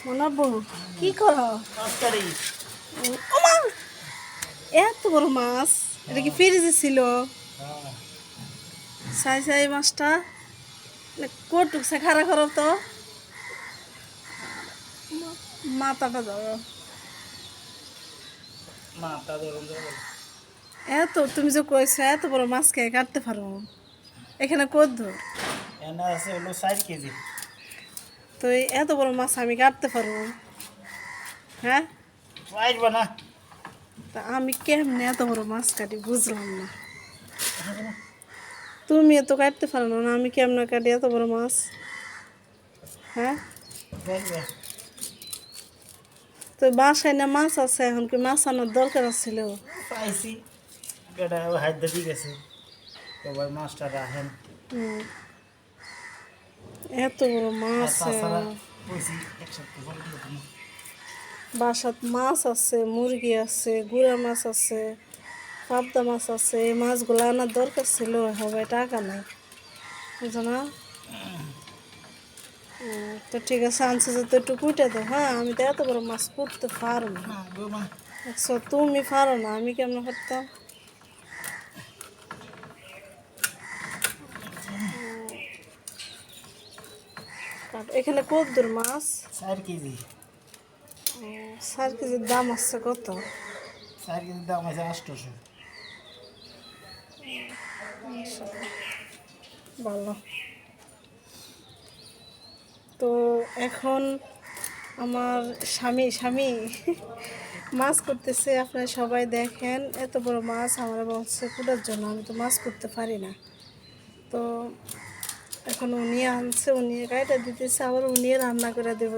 মনাবো কি করো? ওমা, এত বড় মাছ! এটা কি ফ্রিজে ছিল? সাই সাই মাছটা কটুকছে খাড়া করো তো, মাথাটা ধরো। এত তুমি যে কইছো এত বড় মাছ কে কাটতে পারো? এখানে কত দূর? আছে হলো 4 কেজি। তো এই এত বড় মাছ আমি কাটতে পারবো? হ্যাঁ, পারবো না। তা আমি কেমনে এত বড় মাছ কাটি বুঝলাম না। তুমি এত কাটতে পারো না, আমি কেমনে কাটি এত বড় মাছ? হ্যাঁ, পারবে। তো বাসায় না মাছ আছে, এখন কি মাছ আনার দরকার ছিল? পাইছি, বেটা হাত দিয়ে গেছে, সবাই মাছটা রাখেন। হুম, এত বড় আর মাছ! তাছাড়া কইছি এক সপ্তাহ পরে দিয়ে দেবো। বাসাত মাছ আছে, মুরগি আছে, গুড়া মাছ আছে, পাবদা মাছ আছে। এই মাছগুলো আনার দরকার ছিল, হবে টাকা নাই, বুঝো না? তো ঠিক আছে, আনছে যে তো একটু কুইটা দাও। হ্যাঁ, আমি তো এত বড় মাছ করতে পারো না। না গো মা, দেখছো, তুমি পারো না, আমি কেমন করতাম? এখানে কত দূর মাছ? 4 কেজি। 4 কেজির দাম আছে কত? 4 কেজির দাম আছে 800। ভালো। তো এখন আমার স্বামী স্বামী মাছ করতেছে, আপনারা সবাই দেখেন। এত বড় মাছ আমার বলছে কুটার জন্য, আমি তো মাছ করতে পারি না। তো এখন উনি আনছে, উনি গাইটা দিতেছে, আবার উনি রান্না করে দেবো।